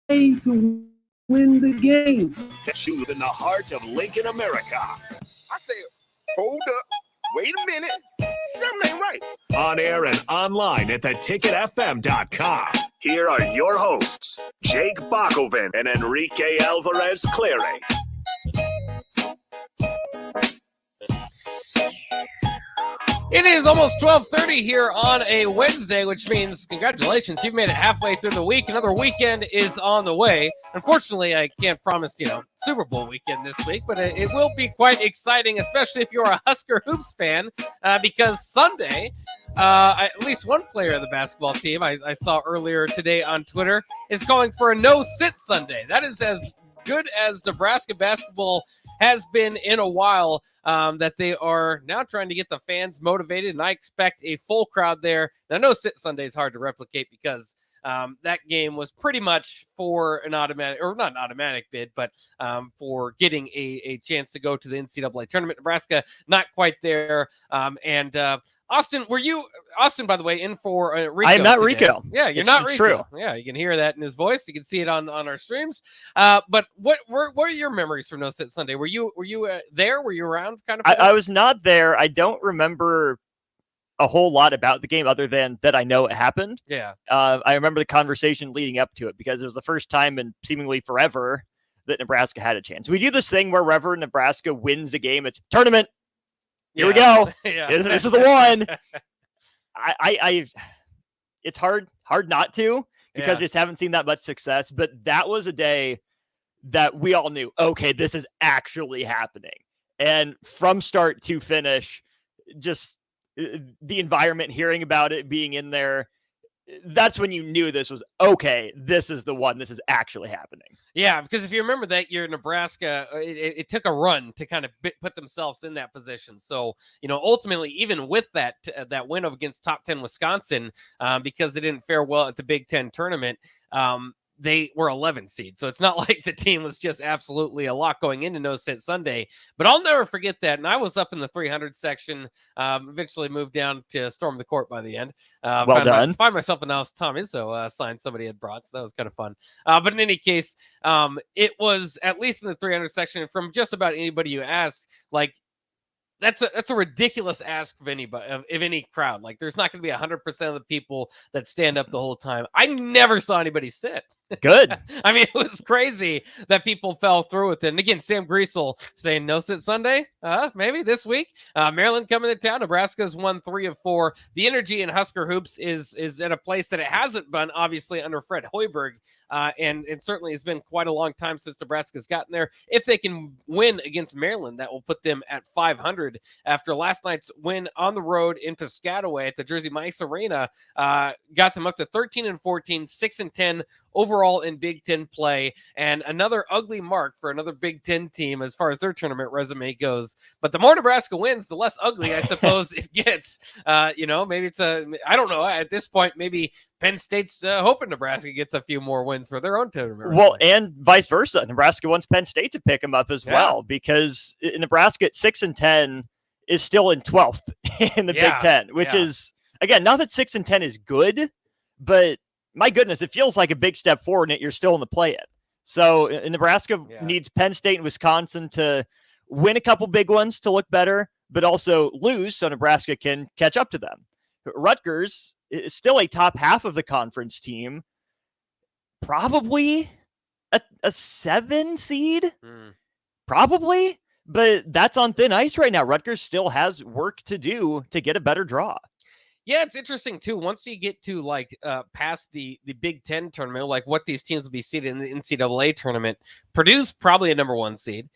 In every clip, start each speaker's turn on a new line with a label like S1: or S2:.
S1: to win the game.
S2: Shoot in the heart of Lincoln, America.
S3: I said, hold up. Wait a minute. Something ain't right.
S2: On air and online at theticketfm.com. Here are your hosts, Jake Bakoven and Enrique Alvarez Clary.
S4: It is almost 12:30 here on a Wednesday, which means congratulations. You've made it halfway through the week. Another weekend is on the way. Unfortunately, I can't promise, Super Bowl weekend this week, but it will be quite exciting, especially if you're a Husker Hoops fan, because Sunday, at least one player of the basketball team I saw earlier today on Twitter is calling for a no-sit Sunday. That is as good as Nebraska basketball has been in a while, that they are now trying to get the fans motivated, and I expect a full crowd there. Now, no sit Sunday is hard to replicate because that game was pretty much for an automatic, or not an automatic bid, but for getting a chance to go to the NCAA tournament. Nebraska, not quite there. Austin, Austin, by the way, in for Rico?
S5: I'm not
S4: today.
S5: Rico.
S4: Yeah, you're not Rico. True. Yeah, you can hear that in his voice. You can see it on our streams. But what are your memories from No Sit Sunday? Were you there? Were you around? Kind of.
S5: I was not there. I don't remember a whole lot about the game other than that I know it happened.
S4: Yeah.
S5: I remember the conversation leading up to it because it was the first time in seemingly forever that Nebraska had a chance. We do this thing wherever Nebraska wins a game, it's tournament. Here we go.
S4: Yeah.
S5: This is the one. I it's hard not to because I just haven't seen that much success. But that was a day that we all knew, okay, this is actually happening. And from start to finish, just the environment, hearing about it, being in there, that's when you knew this was okay. This is the one. This is actually happening.
S4: Yeah, because if you remember that year, Nebraska, it took a run to kind of put themselves in that position. So, ultimately, even with that win against top 10 Wisconsin, because they didn't fare well at the Big Ten tournament, they were 11 seed. So it's not like the team was just absolutely a lock going into No Sit Sunday. But I'll never forget that. And I was up in the 300 section, eventually moved down to storm the court by the end.
S5: Well done.
S4: Find myself a nice Tom Izzo sign somebody had brought. So that was kind of fun. But in any case, it was at least in the 300 section from just about anybody you ask, like, that's a ridiculous ask of anybody, of any crowd. Like, there's not going to be 100% of the people that stand up the whole time. I never saw anybody sit.
S5: Good.
S4: I mean, it was crazy that people fell through with it. And again, Sam Griesel saying no sit Sunday, maybe this week. Maryland coming to town. Nebraska's won 3 of 4. The energy in Husker Hoops is at a place that it hasn't been, obviously, under Fred Hoiberg. And it certainly has been quite a long time since Nebraska's gotten there. If they can win against Maryland, that will put them at 500 after last night's win on the road in Piscataway at the Jersey Mike's Arena. Got them up to 13-14, 6-10 overall in Big Ten play, and another ugly mark for another Big Ten team as far as their tournament resume goes. But the more Nebraska wins, the less ugly, I suppose, it gets. Maybe it's I don't know. At this point, maybe Penn State's hoping Nebraska gets a few more wins for their own tournament.
S5: Well, and vice versa. Nebraska wants Penn State to pick them up as well, because Nebraska at 6-10 is still in 12th in the Big Ten, which is, again, not that 6-10 is good, but my goodness, it feels like a big step forward, and you're still in the play-in. So Nebraska needs Penn State and Wisconsin to win a couple big ones to look better, but also lose so Nebraska can catch up to them. Rutgers is still a top half of the conference team, probably a 7 seed, probably, but that's on thin ice right now. Rutgers still has work to do to get a better draw.
S4: Yeah, it's interesting too. Once you get to past the Big Ten tournament, like what these teams will be seeded in the NCAA tournament, Purdue's probably a number 1 seed,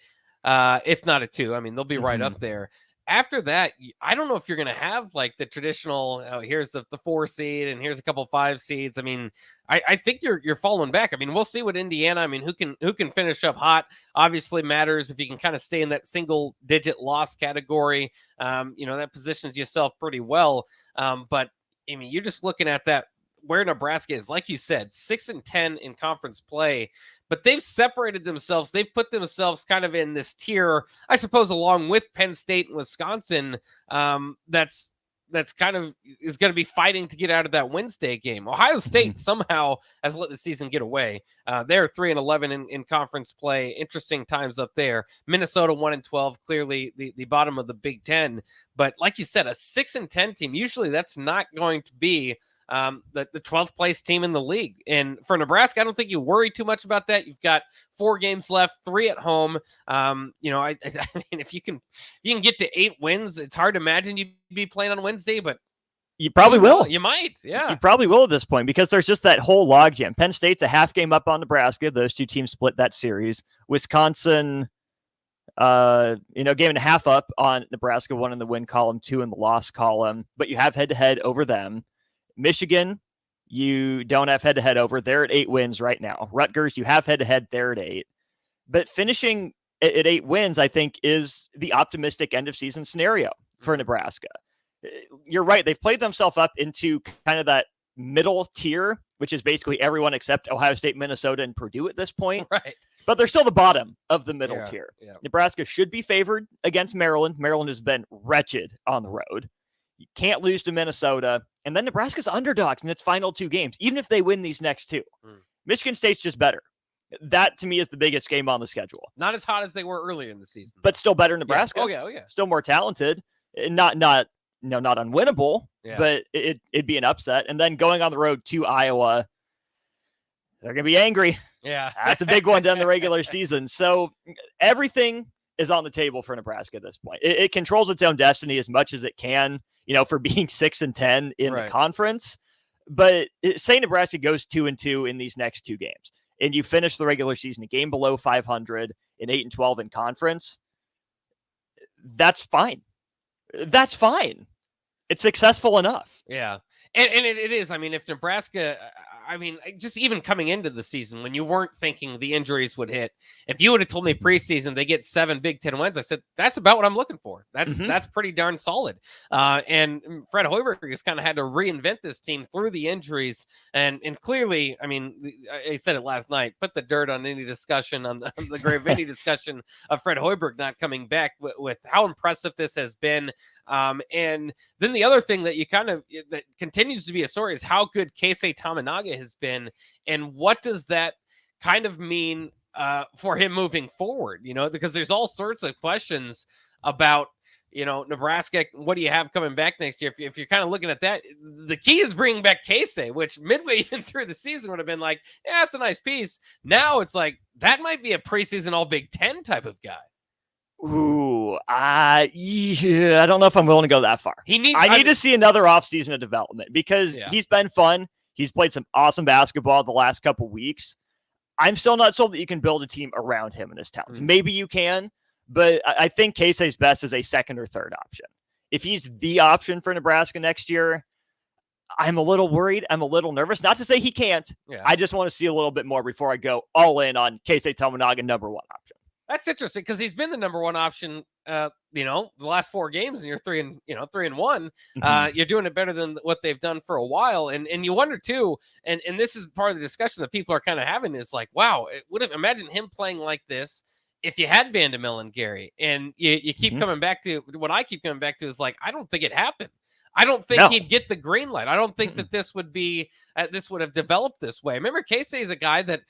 S4: if not a 2. I mean, they'll be right up there. After that, I don't know if you're going to have like the traditional, here's the 4 seed and here's a couple 5 seeds. I mean, I think you're falling back. I mean, we'll see what Indiana, I mean, who can finish up hot obviously matters. If you can kind of stay in that single digit loss category, that positions yourself pretty well. But I mean, you're just looking at that where Nebraska is, like you said, 6-10 in conference play, but they've separated themselves. They've put themselves kind of in this tier, I suppose, along with Penn State and Wisconsin. That's that's kind of is going to be fighting to get out of that Wednesday game. Ohio State somehow has let the season get away. They're 3-11 in conference play. Interesting times up there. Minnesota 1-12, clearly the bottom of the Big Ten. But like you said, a 6-10 team, usually that's not going to be the 12th place team in the league. And for Nebraska, I don't think you worry too much about that. You've got 4 games left, 3 at home. I mean, if you can get to 8 wins, it's hard to imagine you'd be playing on Wednesday, but
S5: you probably will.
S4: You might, yeah.
S5: You probably will at this point because there's just that whole logjam. Penn State's a half game up on Nebraska. Those 2 teams split that series. Wisconsin, game and a half up on Nebraska, 1 in the win column, 2 in the loss column, but you have head-to-head over them. Michigan, you don't have head-to-head over. They're at 8 wins right now. Rutgers, you have head-to-head. They're at 8. But finishing at 8 wins, I think, is the optimistic end-of-season scenario for Nebraska. You're right. They've played themselves up into kind of that middle tier, which is basically everyone except Ohio State, Minnesota, and Purdue at this point.
S4: Right.
S5: But they're still the bottom of the middle tier.
S4: Yeah.
S5: Nebraska should be favored against Maryland. Maryland has been wretched on the road. You can't lose to Minnesota. And then Nebraska's underdogs in its final 2 games, even if they win these next 2. Michigan State's just better. That, to me, is the biggest game on the schedule.
S4: Not as hot as they were earlier in the season.
S5: But still better than Nebraska.
S4: Yeah. Oh, yeah.
S5: Still more talented. Not unwinnable, but it'd be an upset. And then going on the road to Iowa, they're going to be angry.
S4: Yeah.
S5: That's a big one down the regular season. So everything is on the table for Nebraska at this point. It controls its own destiny as much as it can, for being 6-10 in the conference. But say Nebraska goes 2-2 in these next 2 games, and you finish the regular season a game below 500 and 8-12 in conference. That's fine. That's fine. It's successful enough.
S4: Yeah. And it is. I mean, if Nebraska, just even coming into the season, when you weren't thinking the injuries would hit, if you would have told me preseason they get 7 Big Ten wins, I said, that's about what I'm looking for. That's pretty darn solid. And Fred Hoiberg has kind of had to reinvent this team through the injuries. And clearly, I mean, I said it last night, put the dirt on any discussion, on the grave of any discussion of Fred Hoiberg not coming back with how impressive this has been. And then the other thing that that continues to be a story is how good Keisei Tamanaga has been, and what does that kind of mean for him moving forward? Because there's all sorts of questions about Nebraska. What do you have coming back next year? If you're kind of looking at that, the key is bringing back Keisei, which midway even through the season would have been like, yeah, it's a nice piece. Now it's like that might be a preseason All Big Ten type of guy.
S5: Ooh, I don't know if I'm willing to go that far. I need to see another offseason of development because he's been fun. He's played some awesome basketball the last couple weeks. I'm still not sold that you can build a team around him and his talents. Maybe you can, but I think Keisei's best is a second or third option. If he's the option for Nebraska next year, I'm a little worried. I'm a little nervous. Not to say he can't. Yeah. I just want to see a little bit more before I go all in on Keisei Tamanaga, number 1 option.
S4: That's interesting because he's been the number 1 option, the last 4 games, and you're 3-1. You're doing it better than what they've done for a while. And you wonder too, and this is part of the discussion that people are kind of having is like, wow, imagine him playing like this if you had Vandermill and Gary, and you keep coming back to what I keep coming back to is like, I don't think it happened. I don't think he'd get the green light. I don't think that this would be this would have developed this way. Remember, Keisei is a guy that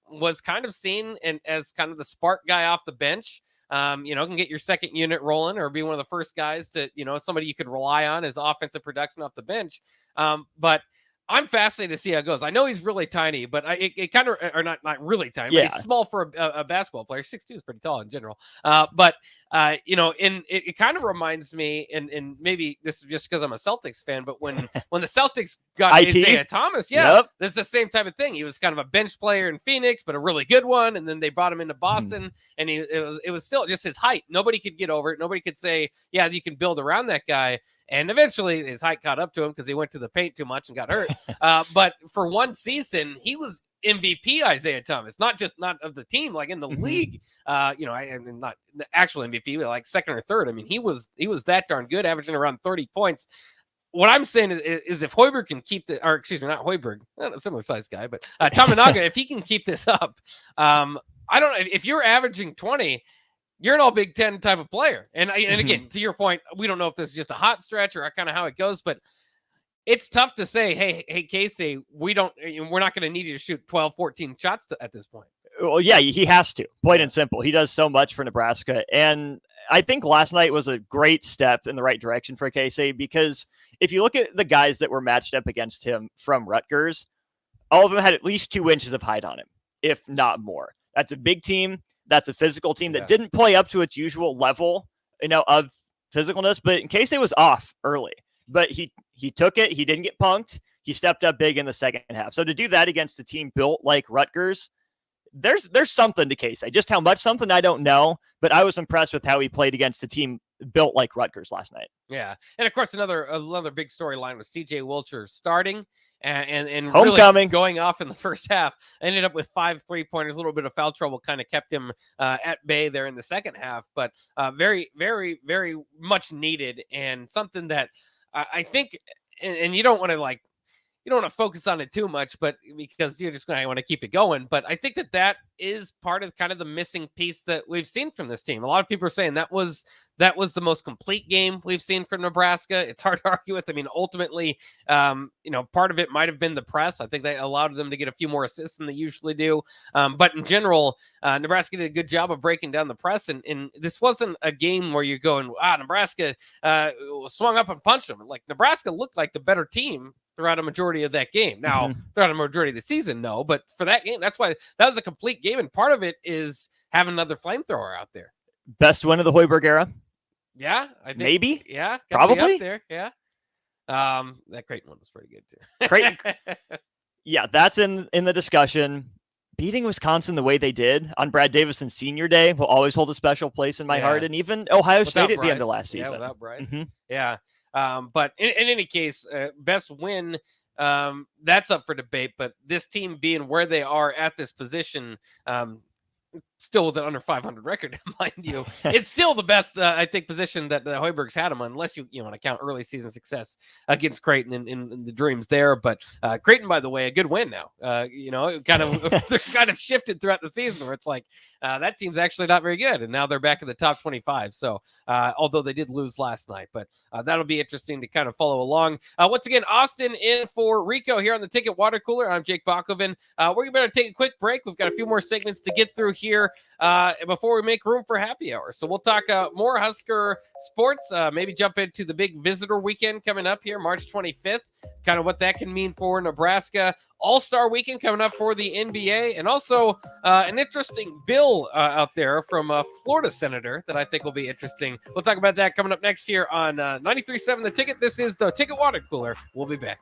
S4: was kind of seen as kind of the spark guy off the bench. Can get your second unit rolling or be one of the first guys to, somebody you could rely on as offensive production off the bench. But I'm fascinated to see how it goes. I know he's really tiny, but it kind of, or not really tiny, but he's small for a basketball player. 6'2" is pretty tall in general. But it kind of reminds me, and maybe this is just because I'm a Celtics fan, but when the Celtics got Isaiah Thomas, that's the same type of thing. He was kind of a bench player in Phoenix, but a really good one. And then they brought him into Boston, and it was still just his height. Nobody could get over it. Nobody could say, yeah, you can build around that guy. And eventually his height caught up to him because he went to the paint too much and got hurt. But for one season, he was MVP Isaiah Thomas, not of the team, like in the league. And not the actual MVP, but like second or third. I mean, he was that darn good, averaging around 30 points. What I'm saying is if Hoiberg can keep not Hoiberg, not a similar size guy, but Tamanaga, if he can keep this up, I don't know if you're averaging 20. you're an all Big Ten type of player. And again, to your point, we don't know if this is just a hot stretch or kind of how it goes, but it's tough to say, hey, Casey, we're not going to need you to shoot 12, 14 shots at this point.
S5: Well, yeah, he has to, plain and simple. He does so much for Nebraska. And I think last night was a great step in the right direction for Casey, because if you look at the guys that were matched up against him from Rutgers, all of them had at least 2 inches of height on him, if not more. That's a big team. That's a physical team that didn't play up to its usual level, of physicalness. But in Casey was off early. But he took it. He didn't get punked. He stepped up big in the second half. So to do that against a team built like Rutgers, there's something to Casey. Just how much something, I don't know. But I was impressed with how he played against a team built like Rutgers last night.
S4: Yeah. And of course, another big storyline was CJ Wilcher starting and
S5: homecoming,
S4: really going off in the first half. Ended up with 5 3-pointers. A little bit of foul trouble kind of kept him at bay there in the second half. But very, very, very much needed, and something that I think, and you don't want to focus on it too much, but because you're just going to want to keep it going. But I think that is part of kind of the missing piece that we've seen from this team. A lot of people are saying that was the most complete game we've seen from Nebraska. It's hard to argue with. I mean, ultimately, part of it might have been the press. I think they allowed them to get a few more assists than they usually do. But in general, Nebraska did a good job of breaking down the press. And this wasn't a game where you're going, Nebraska swung up and punched them. Like, Nebraska looked like the better team throughout a majority of that game. Now, throughout a majority of the season, no, but for that game, that's why that was a complete game. And part of it is having another flamethrower out there.
S5: Best win of the Hoiberg era.
S4: Yeah, I think
S5: maybe.
S4: Yeah,
S5: probably
S4: up there. Yeah. That Creighton one was pretty good too.
S5: Creighton. Yeah, that's in the discussion. Beating Wisconsin the way they did on Brad Davison's senior day will always hold a special place in my heart, and even Ohio State at the end of last season.
S4: Yeah, without Bryce. Yeah. But in any case, best win, that's up for debate. But this team being where they are at this position, still with an under 500 record, mind you, it's still the best, I think, position that the Hoibergs had them on, unless you want to count early season success against Creighton in the dreams there. But Creighton, by the way, a good win now. They're kind of shifted throughout the season where it's like that team's actually not very good, and now they're back in the top 25. So although they did lose last night, but that'll be interesting to kind of follow along. Once again, Austin in for Rico here on the Ticket Water Cooler. I'm Jake Bakoven. We're going to take a quick break. We've got a few more segments to get through here before we make room for happy hour. So we'll talk more Husker sports, maybe jump into the big visitor weekend coming up here, March 25th, kind of what that can mean for Nebraska. All-Star weekend coming up for the NBA, and also an interesting bill out there from a Florida senator that I think will be interesting. We'll talk about that coming up next here on 93.7 The Ticket. This is the Ticket Water Cooler. We'll be back.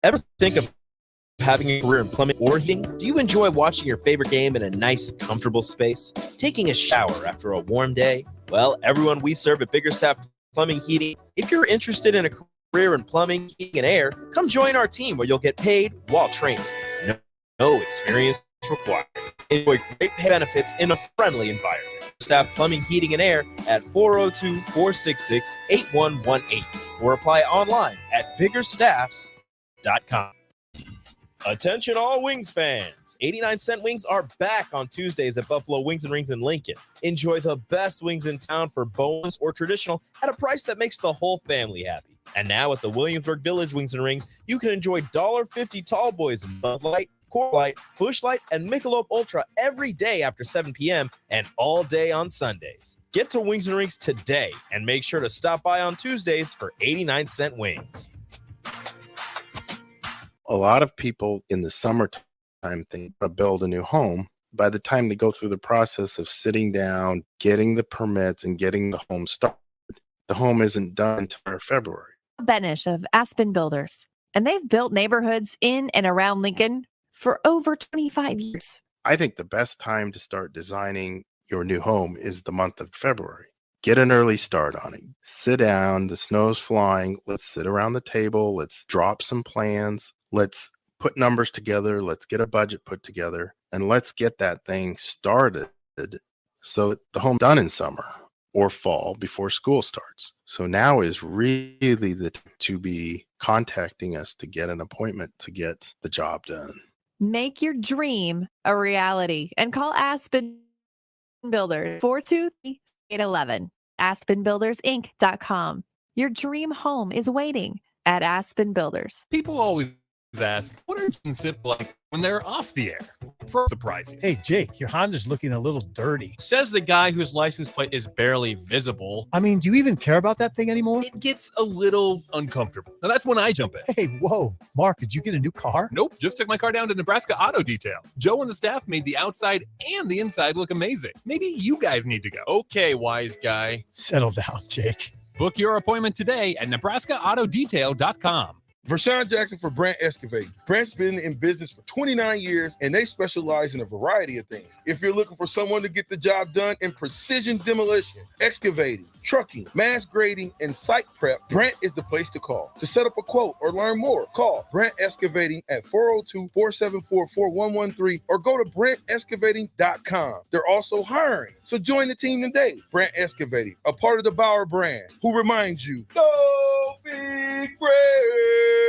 S6: Ever think of having a career in plumbing or heating? Do you enjoy watching your favorite game in a nice, comfortable space? Taking a shower after a warm day? Well, everyone we serve at Biggerstaff Plumbing Heating, if you're interested in a career in plumbing, heating, and air, come join our team where you'll get paid while training. No experience required. Enjoy great pay benefits in a friendly environment. Staff Plumbing, Heating, and Air at 402-466-8118 or apply online at biggerstaffs.com. Attention all Wings fans. 89-cent wings are back on Tuesdays at Buffalo Wings and Rings in Lincoln. Enjoy the best wings in town for boneless or traditional at a price that makes the whole family happy. And now at the Williamsburg Village Wings and Rings, you can enjoy $1.50 tall boys in Bud Light, Core Light, Busch Light, and Michelob Ultra every day after 7 p.m. and all day on Sundays. Get to Wings and Rings today and make sure to stop by on Tuesdays for 89-cent wings.
S3: A lot of people in the summertime think to build a new home. By the time they go through the process of sitting down, getting the permits, and getting the home started, the home isn't done until February.
S7: Benish of Aspen Builders, and they've built neighborhoods in and around Lincoln for over 25 years.
S3: I think the best time to start designing your new home is the month of February. Get an early start on it. Sit down, the snow's flying. Let's sit around the table. Let's drop some plans. Let's put numbers together. Let's get a budget put together, and let's get that thing started so the home's done in summer or fall before school starts. So now is really the time to be contacting us to get an appointment to get the job done.
S7: Make your dream a reality and call Aspen Builders 423-811. AspenBuildersInc.com. Your dream home is waiting at Aspen Builders.
S8: People always ask, what are things like when they're off the air? Surprising.
S9: Hey, Jake, your Honda's looking a little dirty.
S10: Says the guy whose license plate is barely visible.
S9: I mean, do you even care about that thing anymore?
S8: It gets a little uncomfortable. Now that's when I jump in.
S9: Hey, whoa. Mark, did you get a new car?
S8: Nope, just took my car down to Nebraska Auto Detail. Joe and the staff made the outside and the inside look amazing. Maybe you guys need to go.
S10: Okay, wise guy.
S9: Settle down, Jake.
S8: Book your appointment today at NebraskaAutoDetail.com.
S11: Vershawn Jackson for Brandt Excavating. Brandt's been in business for 29 years, and they specialize in a variety of things. If you're looking for someone to get the job done in precision demolition, excavating, trucking, mass grading, and site prep, Brandt is the place to call. To set up a quote or learn more, call Brandt Excavating at 402-474-4113 or go to BrandtExcavating.com. They're also hiring, so join the team today. Brandt Excavating, a part of the Bauer brand, who reminds you, go big Brandt.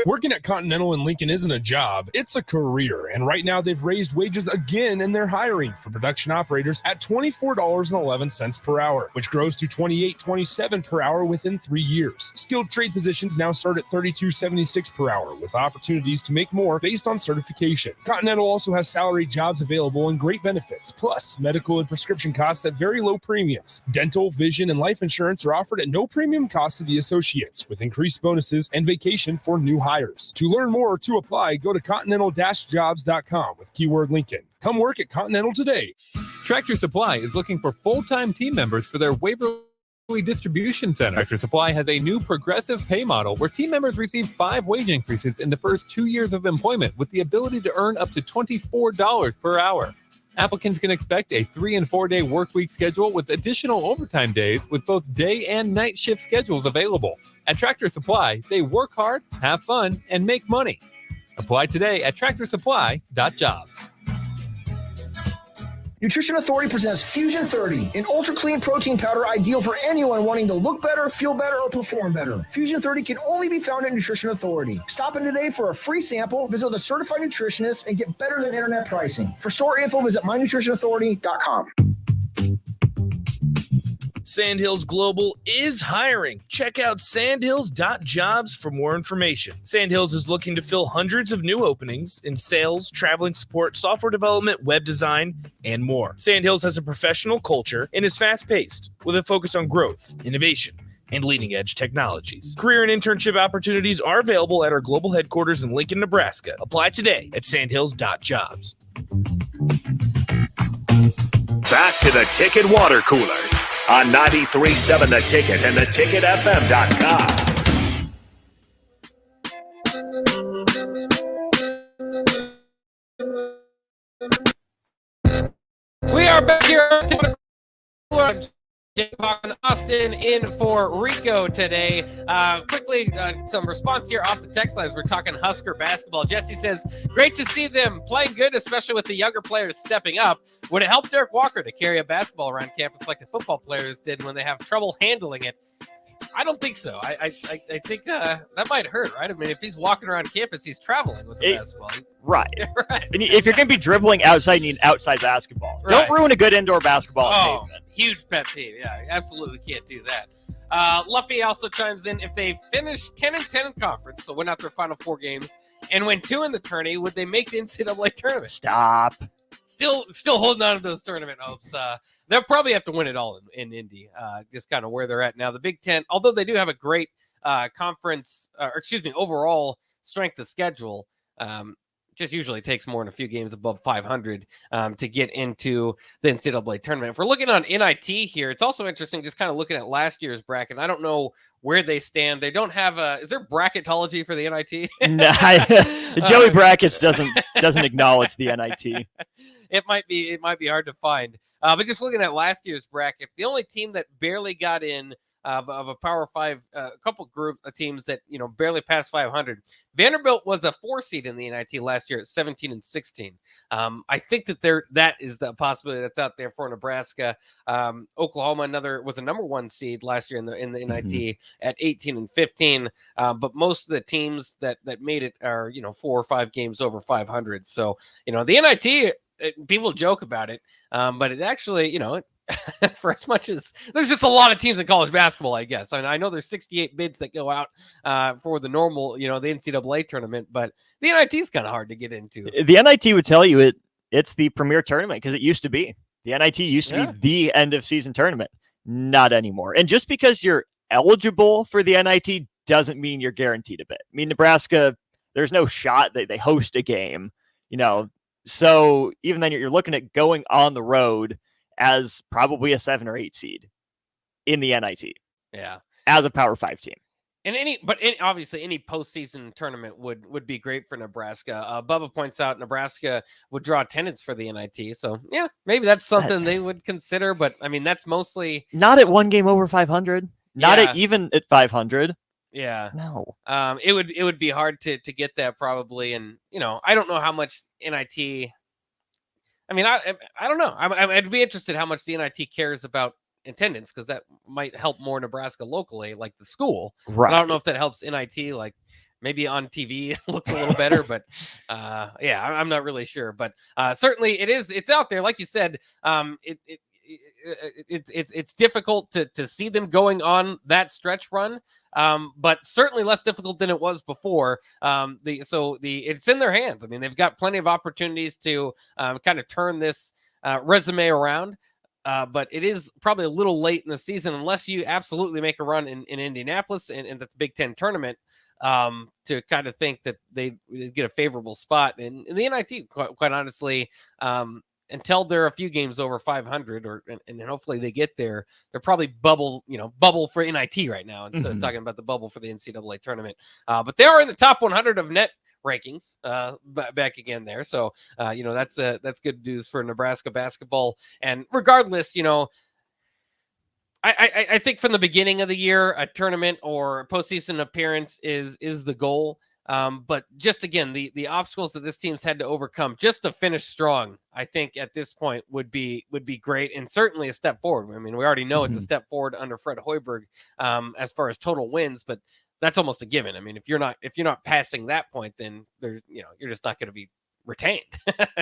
S12: Working at Continental in Lincoln isn't a job, it's a career. And right now they've raised wages again and they're hiring for production operators at $24.11 per hour, which grows to $28.27 per hour within 3 years. Skilled trade positions now start at $32.76 per hour with opportunities to make more based on certifications. Continental also has salary jobs available and great benefits, plus medical and prescription costs at very low premiums. Dental, vision, and life insurance are offered at no premium cost to the associates with increased bonuses and vacation for new hires. To learn more or to apply, go to continental-jobs.com with keyword Lincoln. Come work at Continental today.
S8: Tractor Supply is looking for full-time team members for their Waverly Distribution Center. Tractor Supply has a new progressive pay model where team members receive 5 wage increases in the first 2 years of employment with the ability to earn up to $24 per hour. Applicants can expect a 3- and 4-day work week schedule with additional overtime days with both day and night shift schedules available. At Tractor Supply, they work hard, have fun, and make money. Apply today at tractorsupply.jobs.
S13: Nutrition Authority presents Fusion 30, an ultra-clean protein powder ideal for anyone wanting to look better, feel better, or perform better. Fusion 30 can only be found at Nutrition Authority. Stop in today for a free sample, visit with a certified nutritionist, and get better than internet pricing. For store info, visit mynutritionauthority.com.
S14: Sandhills Global is hiring. Check out sandhills.jobs for more information. Sandhills is looking to fill hundreds of new openings in sales, traveling support, software development, web design, and more. Sandhills has a professional culture and is fast-paced with a focus on growth, innovation, and leading-edge technologies. Career and internship opportunities are available at our global headquarters in Lincoln, Nebraska. Apply today at sandhills.jobs.
S2: Back to the Ticket Water Cooler on 93.7 The Ticket and theticketfm.com.
S4: We are back here on Jake and Austin in for Rico today. Quickly, some response here off the text lines. We're talking Husker basketball. Jesse says, great to see them playing good, especially with the younger players stepping up. Would it help Derek Walker to carry a basketball around campus like the football players did when they have trouble handling it? I don't think so. I think that might hurt, right? I mean, if he's walking around campus, he's traveling with the basketball.
S5: Right.
S4: Right.
S5: And if you're going to be dribbling outside, you need outside basketball.
S4: Right.
S5: Don't ruin a good indoor basketball on pavement.
S4: Huge pet peeve. Yeah, absolutely can't do that. Luffy also chimes in, if they finish 10-10 in conference, so win out their final 4 games, and win 2 in the tourney, would they make the NCAA tournament?
S5: Stop.
S4: Still holding on to those tournament hopes. They'll probably have to win it all in Indy, just kind of where they're at now. The Big Ten, although they do have a great overall strength of schedule, just usually takes more than a few games above 500 to get into the NCAA tournament. If we're looking on NIT here, it's also interesting just kind of looking at last year's bracket. I don't know where they stand. They don't have is there bracketology for the NIT?
S5: No, the Joey Brackets doesn't acknowledge the NIT.
S4: It might be hard to find. But just looking at last year's bracket, the only team that barely got in of a Power 5, a couple group of teams that, barely passed 500. Vanderbilt was a 4 seed in the NIT last year at 17-16. I think that is the possibility that's out there for Nebraska. Oklahoma was a number 1 seed last year in the NIT at 18-15. But most of the teams that made it are 4 or 5 games over 500. So the NIT, people joke about it, but it actually for as much as there's just a lot of teams in college basketball, I guess. I mean, I know there's 68 bids that go out for the normal, the NCAA tournament, but the NIT is kind of hard to get into.
S5: The NIT would tell you it's the premier tournament because it used to be. The NIT used to be the end of season tournament. Not anymore. And just because you're eligible for the NIT doesn't mean you're guaranteed a bid. I mean, Nebraska, there's no shot that they host a game, So even then you're looking at going on the road as probably a 7 or 8 seed in the NIT.
S4: Yeah.
S5: As a Power 5 team.
S4: And obviously any postseason tournament would be great for Nebraska. Bubba points out Nebraska would draw attendance for the NIT. So yeah, maybe that's something they would consider, but I mean, that's mostly
S5: not at 1 game over 500, not at even at 500.
S4: Yeah.
S5: No.
S4: It would be hard to get that probably. And, I don't know how much NIT, I mean, I don't know. I'd be interested how much the NIT cares about attendance, because that might help more Nebraska locally, like the school.
S5: Right.
S4: I don't know if that helps NIT, like maybe on TV it looks a little better, but I'm not really sure. But certainly it's out there. Like you said, it's difficult to see them going on that stretch run, but certainly less difficult than it was before. It's in their hands. I mean, they've got plenty of opportunities to kind of turn this resume around. But it is probably a little late in the season unless you absolutely make a run in Indianapolis and the Big Ten tournament to kind of think that they get a favorable spot. And in the NIT, quite honestly, until they're a few games over 500, and hopefully they get there, they're probably bubble for NIT right now instead of talking about the bubble for the NCAA tournament. But they are in the top 100 of net rankings back again there. So, that's good news for Nebraska basketball. And regardless, I think from the beginning of the year, a tournament or a postseason appearance is the goal. But just again, the obstacles that this team's had to overcome just to finish strong, I think at this point would be great, and certainly a step forward. I mean, we already know it's a step forward under Fred Hoiberg as far as total wins, but that's almost a given. I mean, if you're not passing that point, then there's you're just not going to be retained.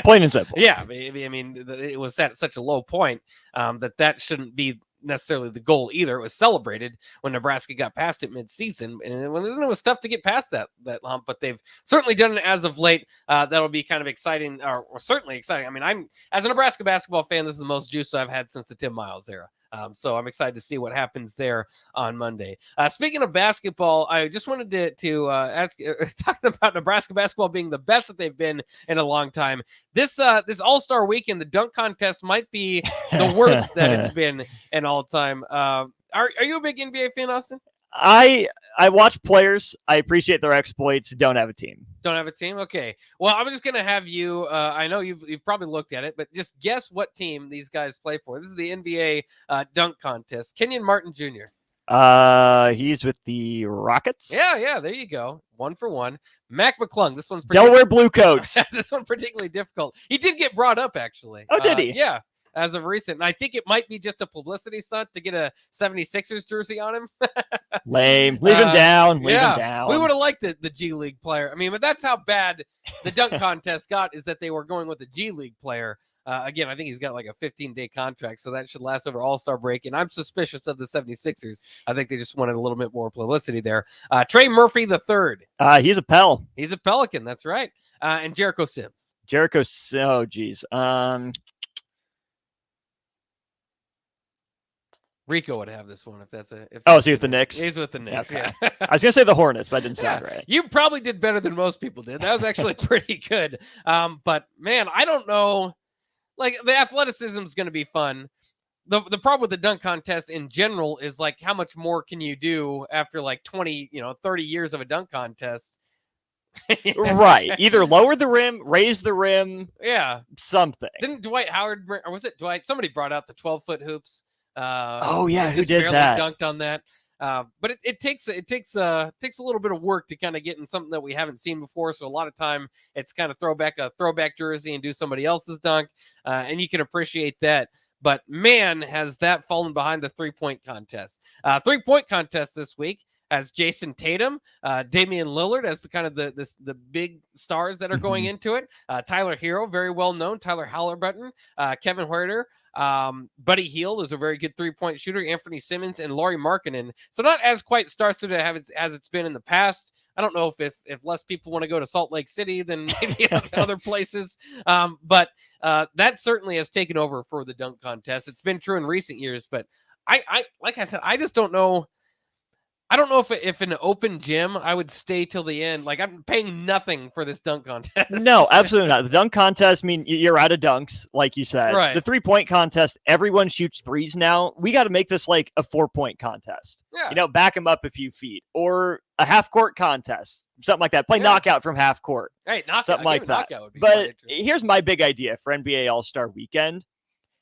S5: Plain and simple.
S4: Yeah, I mean, it was at such a low point that shouldn't be necessarily the goal either. It was celebrated when Nebraska got past it mid-season, and it was tough to get past that hump, but they've certainly done it as of late. That'll be kind of exciting, or certainly exciting. I mean, as a Nebraska basketball fan, this is the most juice I've had since the Tim Miles era. So I'm excited to see what happens there on Monday. Speaking of basketball, I just wanted to ask, talking about Nebraska basketball being the best that they've been in a long time. This All-Star weekend, the dunk contest might be the worst that it's been in all time. Are you a big NBA fan, Austin?
S5: I watch players. I appreciate their exploits. Don't have a team.
S4: Don't have a team? Okay. Well, I'm just going to have you, I know you've probably looked at it, but just guess what team these guys play for. This is the NBA dunk contest. Kenyon Martin Jr.
S5: He's with the Rockets.
S4: Yeah, there you go. 1 for 1. Mac McClung. This one's
S5: Delaware Blue Coats.
S4: This one particularly difficult. He did get brought up, actually.
S5: Oh, did he?
S4: Yeah. As of recent. And I think it might be just a publicity stunt to get a 76ers jersey on him.
S5: Lame. Leave him down. Leave him down.
S4: We would have liked the G League player. I mean, but that's how bad the dunk contest got, is that they were going with the G League player. Again, I think he's got like a 15-day contract, so that should last over All-Star break. And I'm suspicious of the 76ers. I think they just wanted a little bit more publicity there. Trey Murphy III.
S5: He's a Pel.
S4: He's a Pelican. That's right. And Jericho Sims.
S5: Oh, geez.
S4: Rico would have this one if that's a.
S5: So he's with the Knicks?
S4: He's with the Knicks.
S5: Okay.
S4: Yeah.
S5: I was gonna say the Hornets, but it didn't sound right.
S4: You probably did better than most people did. That was actually pretty good. But man, I don't know. Like, the athleticism is going to be fun. The problem with the dunk contest in general is, like, how much more can you do after like 20, 30 years of a dunk contest?
S5: Right. Either lower the rim, raise the rim.
S4: Yeah.
S5: Something.
S4: Didn't Dwight Howard, or was it Dwight? Somebody brought out the 12-foot hoops.
S5: Oh yeah, who
S4: just
S5: did
S4: barely
S5: that?
S4: dunked on that. But it takes a little bit of work to kind of get in something that we haven't seen before. So a lot of time it's kind of a throwback jersey and do somebody else's dunk, and you can appreciate that. But man, has that fallen behind the 3-point contest. 3-point contest this week has Jason Tatum, Damian Lillard as the big stars that are going into it. Tyler Hero, very well known. Tyler Halliburton, Kevin Huerter. Buddy Hield is a very good 3-point shooter. Anthony Simmons and Lauri Markkanen. So not as quite star-studded as it's been in the past. I don't know if less people want to go to Salt Lake City than maybe other places. But that certainly has taken over for the dunk contest. It's been true in recent years, but I like I said, I just don't know. I don't know if in an open gym I would stay till the end. Like I'm paying nothing for this dunk contest.
S5: No, absolutely not. The dunk contest, I mean, you're out of dunks, like you said.
S4: Right.
S5: The 3-point contest, everyone shoots threes now. We got to make this like a 4-point contest.
S4: Yeah.
S5: Back them up a few feet, or a half-court contest, something like that. Play knockout from half court.
S4: Hey, knockout,
S5: something like that. But here's my big idea for NBA All-Star Weekend: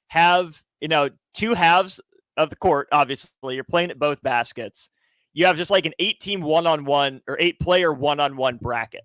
S5: have 2 halves of the court. Obviously, you're playing at both baskets. You have just like an 8-team one-on-one or 8-player one-on-one bracket.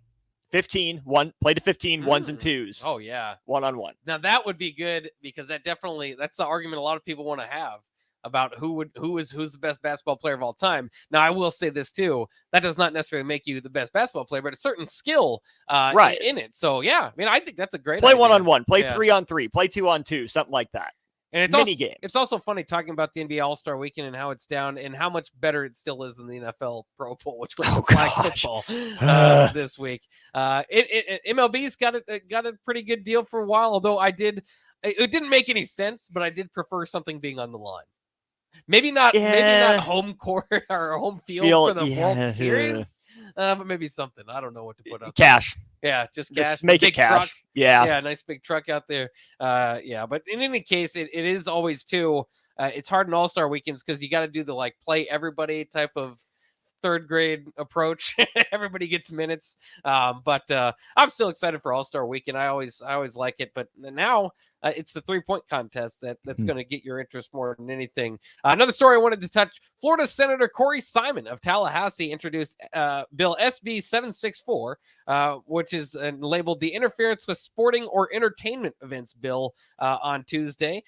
S5: 15, play to 15, ones and twos.
S4: Oh, yeah.
S5: One-on-one.
S4: Now, that would be good because that's the argument a lot of people want to have about who's the best basketball player of all time. Now, I will say this, too. That does not necessarily make you the best basketball player, but a certain skill in it. So, yeah, I mean, I think that's a great
S5: Play
S4: idea.
S5: one-on-one. Play 3-on-3. Play 2-on-2. Something like that.
S4: And
S5: games.
S4: It's also funny talking about the NBA All-Star Weekend and how it's down and how much better it still is than the NFL Pro Bowl, which went to flag football this week. MLB's got a pretty good deal for a while, although it didn't make any sense, but I did prefer something being on the line. Maybe not home court or home field for the World Series, but maybe something. I don't know what to put up.
S5: Cash.
S4: Yeah, just cash.
S5: Make
S4: big
S5: it cash.
S4: Truck.
S5: Yeah,
S4: nice big truck out there. But in any case, it is always too. It's hard in All-Star weekends because you got to do the play everybody type of third grade approach. Everybody gets minutes. But I'm still excited for All-Star Weekend. I always like it. But now it's the 3-point contest that's going to get your interest more than anything. Another story I wanted to touch: Florida Senator Corey Simon of Tallahassee introduced Bill SB 764, which is labeled the Interference with Sporting or Entertainment Events Bill on Tuesday.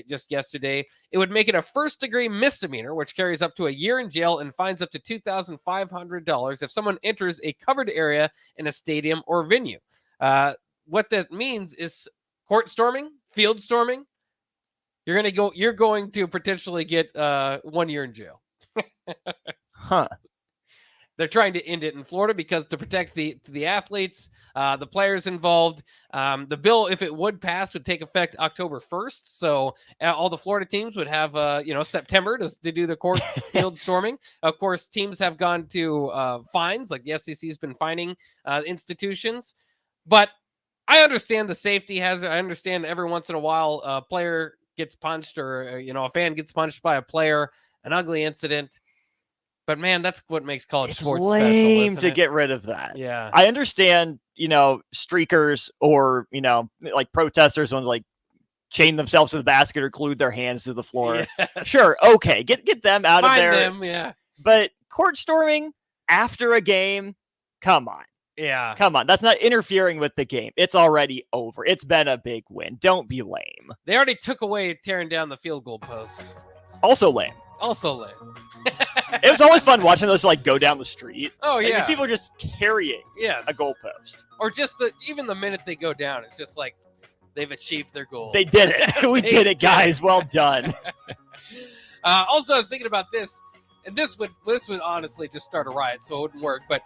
S4: Just yesterday, it would make it a first-degree misdemeanor, which carries up to a year in jail and fines up to $2,500 if someone enters a covered area in a stadium or venue. What that means is court storming, field storming. You're going to potentially get 1 year in jail.
S5: Huh.
S4: They're trying to end it in Florida because to protect the athletes, the players involved. The bill, if it would pass, would take effect October 1st. So all the Florida teams would have September to do the court field storming. Of course, teams have gone to fines, like the SEC has been fining institutions. But I understand the safety hazard. I understand every once in a while a player gets punched or a fan gets punched by a player, an ugly incident. But man, that's what makes college sports
S5: lame
S4: special,
S5: to get rid of that.
S4: Yeah,
S5: I understand. Streakers or like protesters when chain themselves to the basket or glued their hands to the floor.
S4: Yes.
S5: Sure, okay, get them out of there.
S4: Them, yeah.
S5: But court storming after a game, come on.
S4: Yeah.
S5: Come on. That's not interfering with the game. It's already over. It's been a big win. Don't be lame.
S4: They already took away tearing down the field goal posts.
S5: Also lame.
S4: It
S5: was always fun watching those go down the street.
S4: Oh, yeah.
S5: People are just carrying
S4: a
S5: goalpost.
S4: Or just even the minute they go down, it's just like they've achieved their goal.
S5: They did it. We did it, guys. Well done.
S4: Also, I was thinking about this. And this would honestly just start a riot, so it wouldn't work. But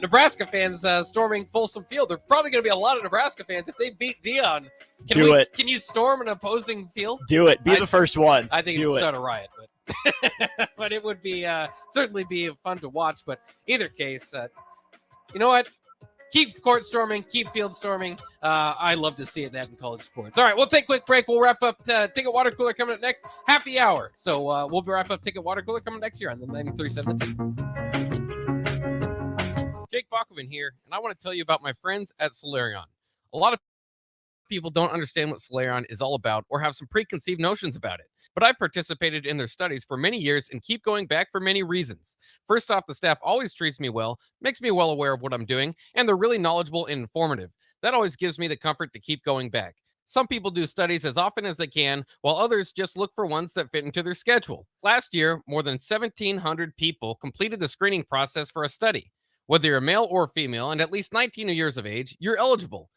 S4: Nebraska fans storming Folsom Field. There are probably going to be a lot of Nebraska fans if they beat Dion. Can you storm an opposing field?
S5: Do it. Be the first one.
S4: I think it would start a riot, but it would be certainly be fun to watch. But either case, you know what? Keep court storming, keep field storming. I love to see that in college sports. All right, we'll take a quick break. We'll wrap up Ticket Water Cooler coming up next. Happy hour. So we'll wrap up Ticket Water Cooler coming next year on the 93.7.
S10: Jake Bakoven here, and I want to tell you about my friends at Solarion. A lot of
S4: people don't understand what Solarion is all about or have some preconceived notions about it. But I've participated in their studies for many years and keep going back for many reasons. First off, the staff always treats me well, makes me well aware of what I'm doing, and they're really knowledgeable and informative. That always gives me the comfort to keep going back. Some people do studies as often as they can, while others just look for ones that fit into their schedule. Last year, more than 1,700 people completed the screening process for a study. Whether you're male or female and at least 19 years of age, you're eligible.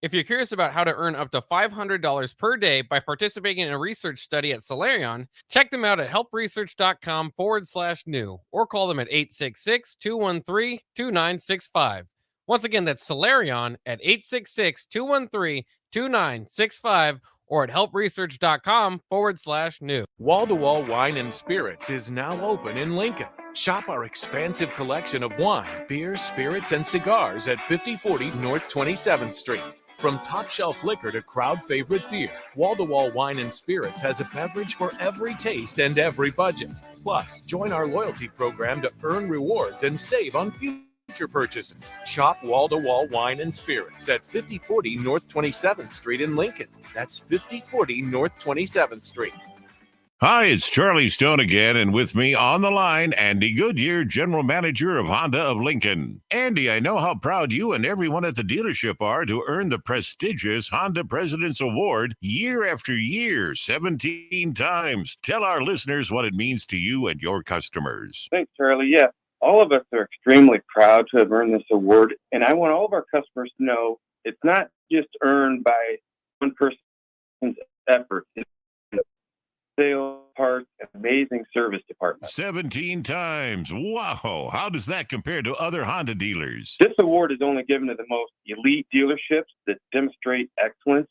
S4: If you're curious about how to earn up to $500 per day by participating in a research study at Solarion, check them out at helpresearch.com/new or call them at 866-213-2965. Once again, that's Solarion at 866-213-2965 or at helpresearch.com/new.
S2: Wall to Wall Wine and Spirits is now open in Lincoln. Shop our expansive collection of wine, beer, spirits, and cigars at 5040 North 27th Street. From top shelf liquor to crowd favorite beer, Wall to Wall Wine and Spirits has a beverage for every taste and every budget. Plus, join our loyalty program to earn rewards and save on future purchases. Shop Wall to Wall Wine and Spirits at 5040 North 27th Street in Lincoln. That's 5040 North 27th Street.
S15: Hi, it's Charlie Stone again, and with me on the line, Andy Goodyear, General Manager of Honda of Lincoln. Andy, I know how proud you and everyone at the dealership are to earn the prestigious Honda President's Award year after year, 17 times. Tell our listeners what it means to you and your customers.
S16: Thanks, Charlie. Yeah, all of us are extremely proud to have earned this award, and I want all of our customers to know it's not just earned by one person's effort. It's sales, parts, and amazing service department.
S15: 17 times. Wow. How does that compare to other Honda dealers?
S16: This award is only given to the most elite dealerships that demonstrate excellence.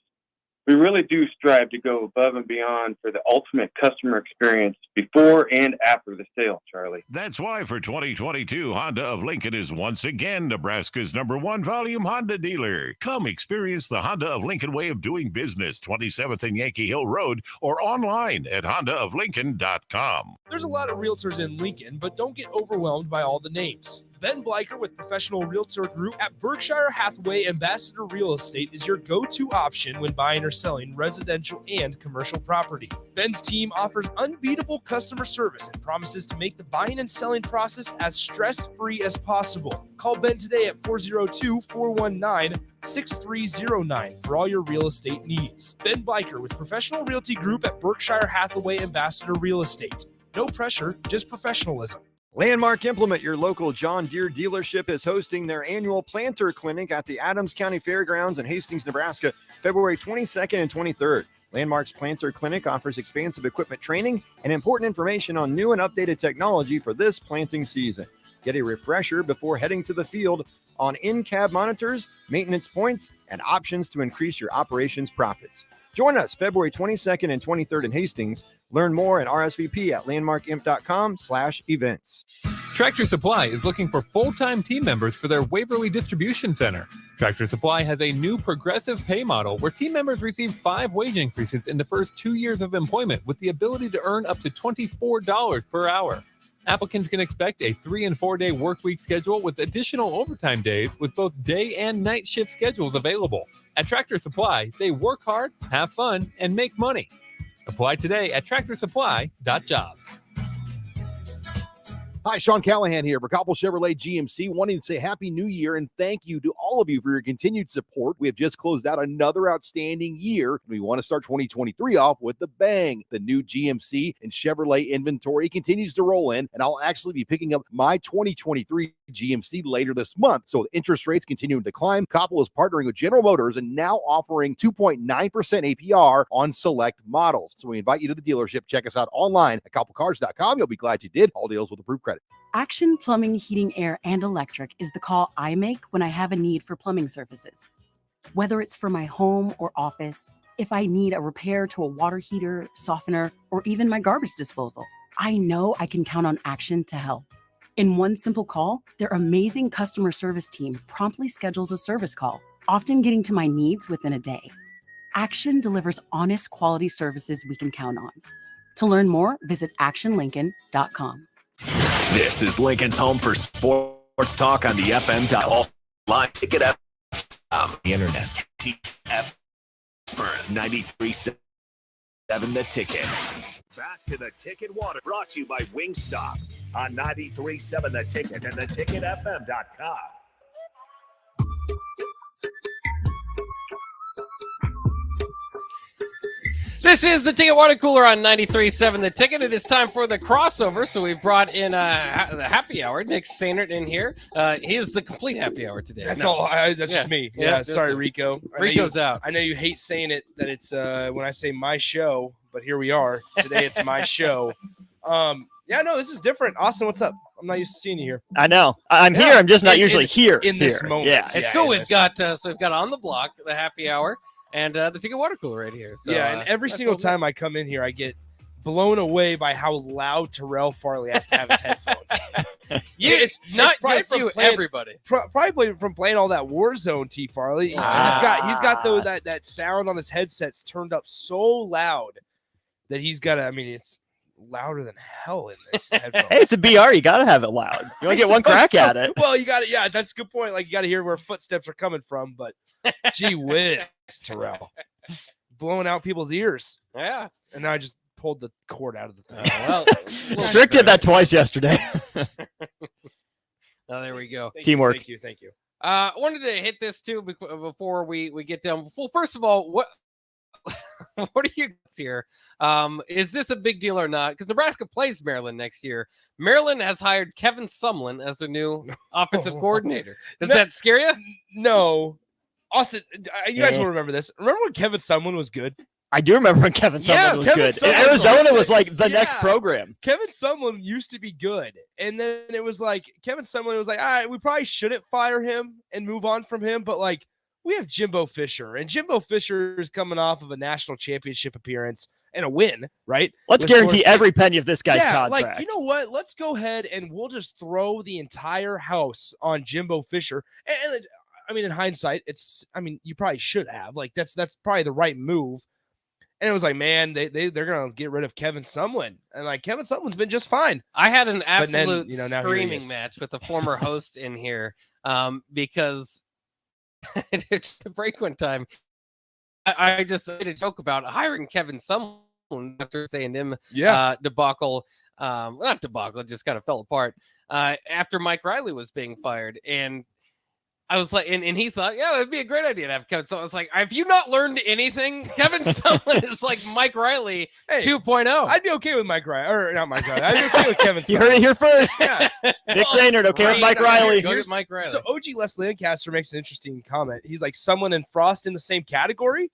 S16: We really do strive to go above and beyond for the ultimate customer experience before and after the sale, Charlie.
S15: That's why for 2022, Honda of Lincoln is once again Nebraska's #1 volume Honda dealer. Come experience the Honda of Lincoln way of doing business, 27th and Yankee Hill Road, or online at hondaoflincoln.com.
S12: There's a lot of realtors in Lincoln, but don't get overwhelmed by all the names. Ben Bleicher with Professional Realtor Group at Berkshire Hathaway Ambassador Real Estate is your go-to option when buying or selling residential and commercial property. Ben's team offers unbeatable customer service and promises to make the buying and selling process as stress-free as possible. Call Ben today at 402-419-6309 for all your real estate needs. Ben Bleicher with Professional Realty Group at Berkshire Hathaway Ambassador Real Estate. No pressure, just professionalism.
S17: Landmark Implement, your local John Deere dealership, is hosting their annual planter clinic at the Adams County Fairgrounds in Hastings, Nebraska, February 22nd and 23rd. Landmark's Planter Clinic offers expansive equipment training and important information on new and updated technology for this planting season. Get a refresher before heading to the field on in-cab monitors, maintenance points, and options to increase your operations profits. Join us February 22nd and 23rd in Hastings. Learn more at RSVP at landmarkimp.com/events.
S8: Tractor Supply is looking for full-time team members for their Waverly Distribution Center. Tractor Supply has a new progressive pay model where team members receive 5 wage increases in the first 2 years of employment with the ability to earn up to $24 per hour. Applicants can expect a 3- and 4-day work week schedule with additional overtime days with both day and night shift schedules available. At Tractor Supply, they work hard, have fun, and make money. Apply today at tractorsupply.jobs.
S18: Hi, Sean Callahan here for Coppell Chevrolet GMC, wanting to say Happy New Year and thank you to all of you for your continued support. We have just closed out another outstanding year, and we want to start 2023 off with a bang. The new GMC and Chevrolet inventory continues to roll in, and I'll actually be picking up my 2023 GMC later this month. So with interest rates continuing to climb, Coppell is partnering with General Motors and now offering 2.9% APR on select models. So we invite you to the dealership. Check us out online at CoppellCars.com. You'll be glad you did. All deals with approved credit.
S19: Action Plumbing, Heating, Air, and Electric is the call I make when I have a need for plumbing services. Whether it's for my home or office, if I need a repair to a water heater, softener, or even my garbage disposal, I know I can count on Action to help. In one simple call, their amazing customer service team promptly schedules a service call, often getting to my needs within a day. Action delivers honest quality services we can count on. To learn more, visit actionlincoln.com.
S2: This is Lincoln's home for sports talk on the FM. Online ticket FM, the internet.
S20: For 93.7 The Ticket. Back to the Ticket Water, brought to you by Wingstop on 93.7 The Ticket and theticketfm.com.
S4: This is the Ticket Water Cooler on 93.7 The Ticket. It is time for the crossover, so we've brought in the happy hour. Nick Sainert in here. He is the complete happy hour today.
S21: That's all. That's just me. Yeah. Sorry, Rico.
S4: Rico's out.
S21: I know you hate saying it that it's when I say my show, but here we are today. It's my show. Yeah, no, this is different. Austin, what's up? I'm not used to seeing you here.
S5: I know. I'm here. I'm just not usually here
S21: in this moment.
S5: Yeah,
S4: it's cool. We've got on the block the happy hour and the Ticket Water Cooler right here. So,
S21: and every single time I come in here, I get blown away by how loud Terrell Farley has to have his headphones.
S4: It's not
S21: probably
S4: just
S21: from
S4: you,
S21: playing-
S4: everybody.
S21: Probably from playing all that Warzone, T. Farley. He's got that sound on his headsets turned up so loud that he's got to. I mean, it's louder than hell in this headphone.
S5: Hey, it's a BR. You got to have it loud. You only get one crack at it.
S21: Well, you got it. Yeah, that's a good point. Like, you got to hear where footsteps are coming from. But gee whiz, Terrell. Blowing out people's ears.
S4: Yeah.
S21: And now I just pulled the cord out of the thing.
S5: Strick did that twice yesterday.
S4: Oh, there we go.
S5: Teamwork.
S21: Thank you.
S4: I wanted to hit this too before we get done. Well, first of all, what are your thoughts here? Is this a big deal or not? Because Nebraska plays Maryland next year. Maryland has hired Kevin Sumlin as their new offensive coordinator. Does that scare you?
S21: No. Austin, you guys will remember this. Remember when Kevin Sumlin was good?
S5: I do remember when Kevin Sumlin was good. And Arizona was like the next program.
S21: Kevin Sumlin used to be good. And then it was like, Kevin Sumlin was like, all right, we probably shouldn't fire him and move on from him. But like, we have Jimbo Fisher. And Jimbo Fisher is coming off of a national championship appearance and a win, right?
S5: Let's guarantee every penny of this guy's contract.
S21: Like, you know what? Let's go ahead and we'll just throw the entire house on Jimbo Fisher. And I mean, in hindsight, you probably should have. Like, that's probably the right move. And it was like, man, they're gonna get rid of Kevin Sumlin, and like Kevin Sumlin's been just fine.
S4: I had an absolute
S21: now
S4: screaming match with a former host in here because the break one time, I just made a joke about hiring Kevin Sumlin after saying him debacle. Not debacle, it just kind of fell apart after Mike Riley was being fired. And I was like, and he thought, yeah, that'd be a great idea to have Kevin. So I was like, have you not learned anything? Kevin Sumlin is like Mike Riley 2.0.
S21: I'd be okay with Mike Riley, or not Mike Riley. I'd be okay with Kevin Sumlin.
S5: You heard it here first.
S21: Yeah.
S5: Nick Sainert, okay with Mike Riley.
S4: Go get Mike Riley.
S21: So OG Les Lancaster makes an interesting comment. He's like, Sumlin and Frost in the same category.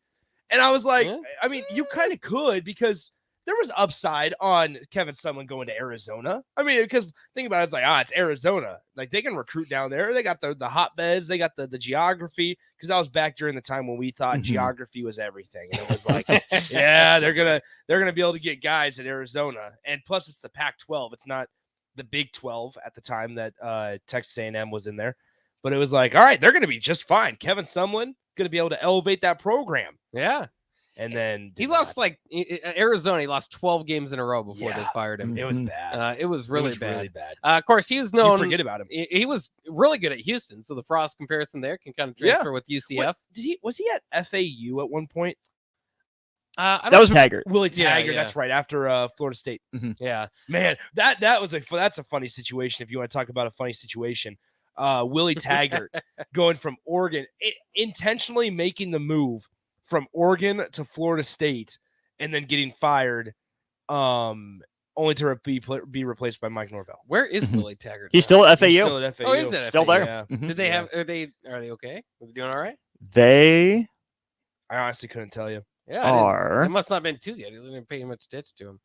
S21: And I was like, I mean, you kind of could, because there was upside on Kevin Sumlin going to Arizona. I mean, because think about it, it's like, it's Arizona. Like, they can recruit down there. They got the hotbeds. They got the geography. Because I was back during the time when we thought geography was everything. And it was like, yeah, they're gonna be able to get guys at Arizona. And plus, it's the Pac-12. It's not the Big 12 at the time that Texas A&M was in there. But it was like, all right, they're gonna be just fine. Kevin Sumlin gonna be able to elevate that program.
S4: Yeah.
S21: And then
S4: he lost Arizona. He lost 12 games in a row before they fired him.
S21: It was bad.
S4: It was really bad.
S21: Really bad.
S4: Of course, he was known.
S21: You forget about him.
S4: He was really good at Houston. So the Frost comparison there can kind of transfer with UCF.
S21: Was he at FAU at one point?
S5: That was Taggart.
S21: Willie Taggart. That's right. After Florida State.
S4: Yeah,
S21: man, that's a funny situation. If you want to talk about a funny situation, Willie Taggart going from Oregon, intentionally making the move from Oregon to Florida State, and then getting fired, only to be replaced by Mike Norvell.
S4: Where is Willie Taggart?
S5: He's still at FAU.
S21: He's still at FAU.
S4: Oh, is it?
S5: Still there?
S21: Yeah.
S4: Did they have? Are they okay? Are they doing all right?
S5: They
S21: I honestly couldn't tell you.
S5: are.
S4: It must not have been too good. They didn't pay much attention to him.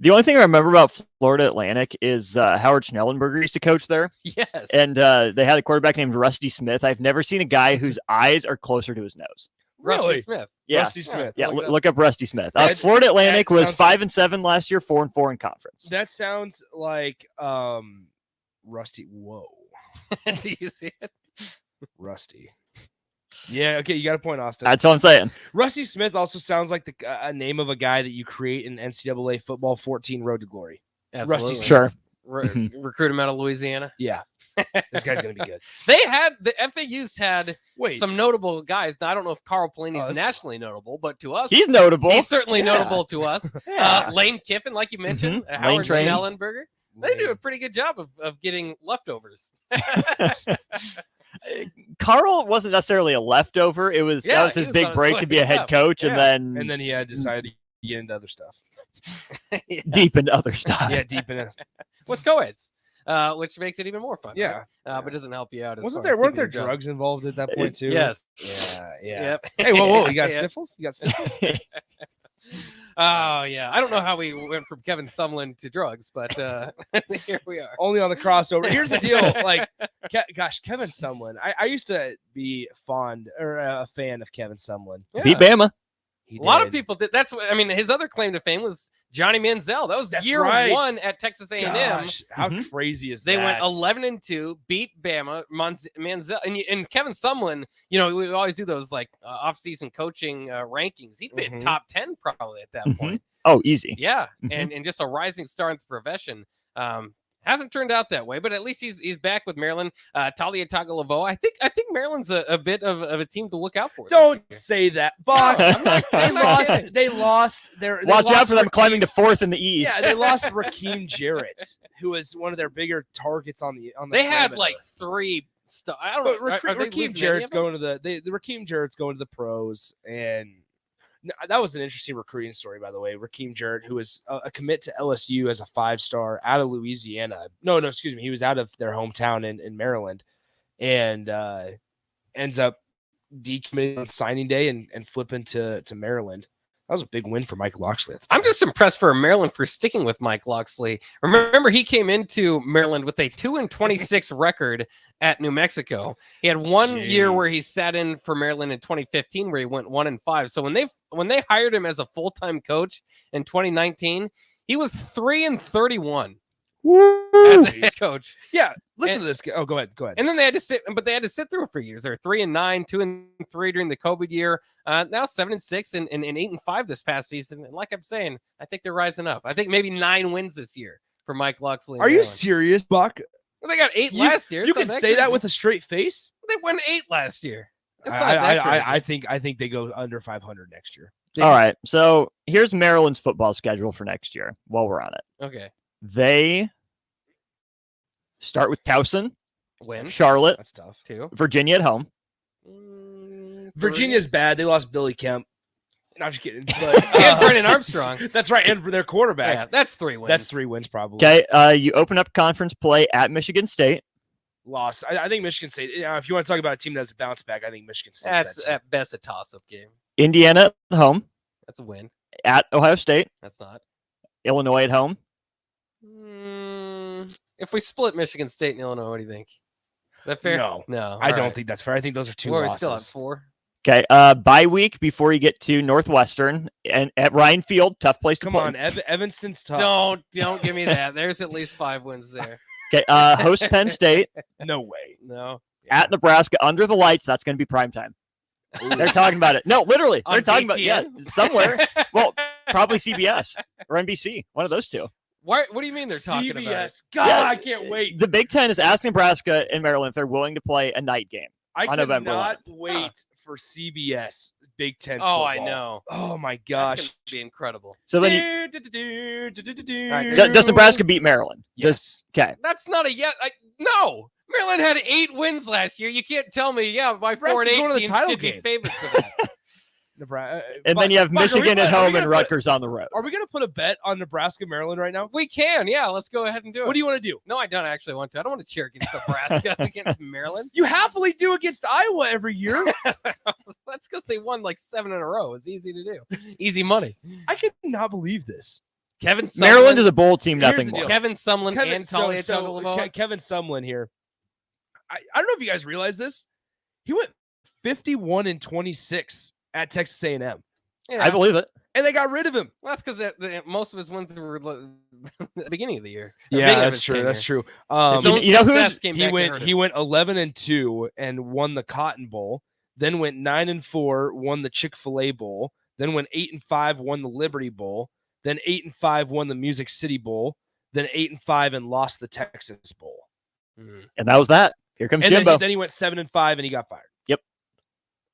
S5: The only thing I remember about Florida Atlantic is Howard Schnellenberger used to coach there.
S4: Yes.
S5: And they had a quarterback named Rusty Smith. I've never seen a guy whose eyes are closer to his nose.
S4: Rusty Smith.
S5: Yeah.
S21: Rusty Smith.
S5: Yeah, look up Rusty Smith.
S21: That-
S5: Florida Atlantic
S21: that
S5: was
S21: sounds
S5: 5-7 last year, 4-4 in conference.
S21: That sounds like Rusty. Whoa.
S4: Do you see it?
S21: Rusty. Yeah, okay, you got a point, Austin.
S5: That's what I'm saying.
S21: Rusty Smith also sounds like a name of a guy that you create in NCAA football 14 Road to Glory.
S4: Absolutely.
S21: Rusty Smith.
S5: Sure.
S4: recruit him out of Louisiana.
S21: Yeah, this guy's gonna be good.
S4: The FAU's had
S21: Wait.
S4: some notable guys. Now I don't know if Carl Pelini's
S21: that's-
S4: nationally notable, but to us,
S5: He's notable.
S4: He's certainly
S5: Yeah.
S4: notable to us.
S5: Yeah.
S4: Lane Kiffin, like you mentioned,
S5: Lane
S4: Howard
S5: Train.
S4: Schnellenberger. They do a pretty good job of getting leftovers.
S5: Carl wasn't necessarily a leftover. That was
S4: he
S5: his
S4: was
S5: big
S4: on his
S5: break
S4: way
S5: to be a head
S4: up.
S5: coach,
S21: Yeah.
S5: and
S21: then he had decided to get into other stuff.
S4: Yes.
S5: deep into other stuff.
S21: Yeah, deep in it.
S4: With co-eds, which makes it even more fun.
S21: Yeah.
S4: right? But doesn't help you out.
S21: Weren't there drugs involved at that point too?
S4: Yes.
S21: Yeah.
S4: Yep.
S21: Hey, whoa! You got
S4: Yeah.
S21: sniffles? You got sniffles?
S4: Oh yeah, I don't know how we went from Kevin Sumlin to drugs, but here we are.
S21: Only on the crossover. Here's the deal. Like, gosh, Kevin Sumlin. I used to be fond or a fan of Kevin Sumlin.
S5: Beat Bama.
S4: A lot of people did. That's what I mean. His other claim to fame was Johnny Manziel. That was year
S21: right.
S4: one at Texas A&M.
S21: Gosh, how crazy is
S4: They
S21: that?
S4: went 11-2, beat Bama, Manziel, and Kevin Sumlin. You know, we always do those like off-season coaching rankings. He'd been top 10 probably at that point.
S5: Oh, easy.
S4: Yeah,
S5: Mhm.
S4: and just a rising star in the profession. Hasn't turned out that way, but at least he's back with Maryland. Talia Tagovailoa. I think Maryland's a bit of a team to look out for.
S21: Don't say that, Bach.
S4: I'm not kidding.
S21: They lost their.
S5: Watch out for them climbing to fourth in the East.
S21: Yeah, they lost Rakeem Jarrett, who was one of their bigger targets on the.
S4: They had like three. I don't know.
S21: But Rakeem Jarrett's going to the Rakeem Jarrett's going to the pros, and that was an interesting recruiting story, by the way. Rakeem Jarrett, who was a commit to LSU as a 5-star out of Louisiana. No, excuse me. He was out of their hometown in Maryland, and ends up decommitting on signing day and flipping to Maryland. That was a big win for Mike Locksley.
S4: I'm just impressed for Maryland for sticking with Mike Locksley. Remember, he came into Maryland with a 2-26 record at New Mexico. He had one year where he sat in for Maryland in 2015, where he went 1-5. So when they hired him as a full-time coach in 2019, he was 3-31 as a head coach.
S21: Yeah, listen to this. Oh, go ahead.
S4: And then they had to sit through it for years. They're 3-9, 2-3 during the COVID year. Now 7-6 and 8-5 this past season. And like I'm saying, I think they're rising up. I think maybe 9 wins this year for Mike Locksley.
S21: Are you serious, Buck?
S4: Well, they got 8 last year.
S21: You can say that with a straight face.
S4: They won 8 last year. It's not that crazy.
S21: I think they go under 500 next year.
S5: All right. So here's Maryland's football schedule for next year while we're on it.
S4: Okay.
S5: They start with Towson,
S4: Win.
S5: Charlotte,
S21: That's tough.
S4: 2.
S5: Virginia at home.
S21: Virginia's bad. They lost Billy Kemp. No, I'm just kidding. But,
S4: and Brennan Armstrong.
S21: That's right. And their quarterback.
S4: Yeah, that's 3 wins.
S21: That's 3 wins probably.
S5: Okay. You open up conference play at Michigan State.
S21: Loss. I think Michigan State. If you want to talk about a team that's a bounce back, I think Michigan State.
S4: That's at best a toss-up game.
S5: Indiana at home.
S4: That's a win.
S5: At Ohio State.
S4: That's not.
S5: Illinois at home.
S4: If we split Michigan State and Illinois, what do you think? Is that fair?
S21: No.
S4: All
S21: I don't
S4: right.
S21: think that's fair. I think those are 2
S4: We're
S21: losses.
S4: still at 4.
S5: Okay. Bye week before you get to Northwestern and at Ryan Field. Tough place to
S21: Come
S5: play.
S21: on, Evanston's tough.
S4: Don't give me that. There's at least 5 wins there.
S5: Okay. Host Penn State.
S21: No way.
S4: No.
S5: At Nebraska under the lights. That's going to be prime time. They're talking about it. No, literally. They're
S4: On
S5: talking about
S4: BTN?
S5: somewhere. Well, probably CBS or NBC. One of those two.
S4: What do you mean they're talking about it?
S21: CBS. God, I can't wait.
S5: The Big Ten is asking Nebraska and Maryland if they're willing to play a night game
S21: I
S5: on November
S21: cannot
S5: 11th.
S21: wait for CBS Big Ten.
S4: Oh, I
S21: football.
S4: know.
S21: Oh my
S4: That's
S21: gosh.
S4: going to be incredible.
S5: So then
S21: Right,
S5: does Nebraska beat Maryland?
S21: Yes.
S5: Okay.
S4: That's not a yes. No. Maryland had 8 wins last year. You can't tell me, my 4-8
S21: Nebraska's going to the
S4: teams
S21: title
S4: should be
S21: game.
S4: favored for that.
S21: Nebraska.
S5: And then you have
S21: Buck,
S5: Michigan at home and Rutgers on the road.
S21: Are we going to put a bet on Nebraska Maryland right now?
S4: We can, yeah. Let's go ahead and do it.
S21: What do you want to do?
S4: No, I don't actually want to. I don't want to cheer against Nebraska against Maryland.
S21: You happily do against Iowa every year.
S4: That's because they won like 7 in a row. It's easy to do. Easy money.
S21: I could not believe this.
S4: Kevin Sumlin.
S5: Maryland is a bowl team,
S21: Here's
S5: nothing
S21: the
S5: more.
S21: deal.
S4: Kevin Sumlin and Talia
S21: so
S4: Tagovailoa.
S21: Kevin Sumlin here. I don't know if you guys realize this. He went 51-26 at Texas A&M.
S4: Yeah.
S5: I believe it.
S21: And they got rid of him.
S4: Well, that's because most of his wins were at the beginning of the year.
S21: Yeah, that's true. That's true.
S4: His own
S5: you know who
S4: success
S5: is-
S4: came
S21: He
S4: back to
S21: went
S4: hurt
S21: he
S4: him.
S21: went 11-2 and won the Cotton Bowl, then went 9-4, won the Chick-fil-A Bowl, then went 8-5, won the Liberty Bowl, then 8-5, won the Music City Bowl, then 8-5 and lost the Texas Bowl.
S5: And that was that. Here comes
S21: And
S5: Jimbo.
S21: then he went 7-5 and he got fired.
S5: Yep.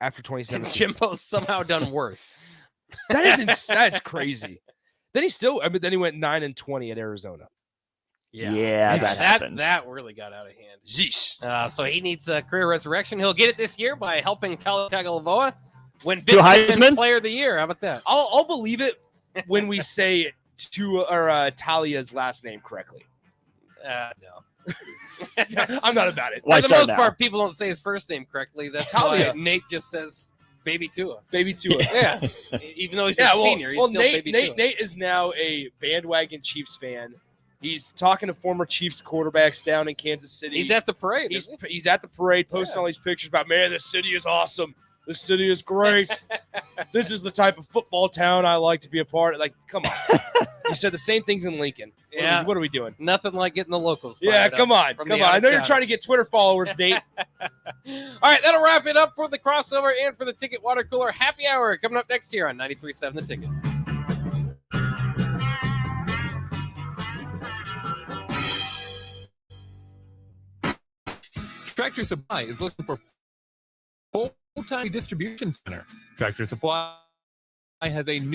S21: After 2017.
S4: Jimbo's somehow done worse.
S21: That's crazy. Then he went 9-20 at Arizona.
S5: Yeah, that happened.
S4: That really got out of hand.
S21: Jeez.
S4: So he needs a career resurrection. He'll get it this year by helping Tua Tagovailoa win
S5: To Heisman?
S4: Player of the Year. How about that?
S21: I'll believe it when we say Talia's last name correctly.
S4: No.
S21: I'm not about it.
S4: For the most part, people don't say his first name correctly. That's
S21: Talia.
S4: why Nate just says Baby Tua.
S21: Baby Tua.
S4: Yeah. Even though he's a senior, he's still
S21: Nate,
S4: Baby Tua.
S21: Nate is now a bandwagon Chiefs fan. He's talking to former Chiefs quarterbacks down in Kansas City.
S4: He's at the parade.
S21: He's at the parade posting all these pictures about, man, this city is awesome. This city is great. This is the type of football town I like to be a part of. Like, come on. You said the same things in Lincoln. What are we doing?
S4: Nothing like getting the locals.
S21: Yeah,
S4: fired
S21: come
S4: up
S21: on.
S4: from
S21: Come
S4: the
S21: on. I know
S4: out
S21: you're
S4: of
S21: trying to get Twitter followers, Nate.
S4: All right, that'll wrap it up for the crossover and for the Ticket Water Cooler Happy Hour coming up next year on 93.7 The Ticket.
S8: Tractor Supply is looking for full-time distribution center. Tractor Supply has a new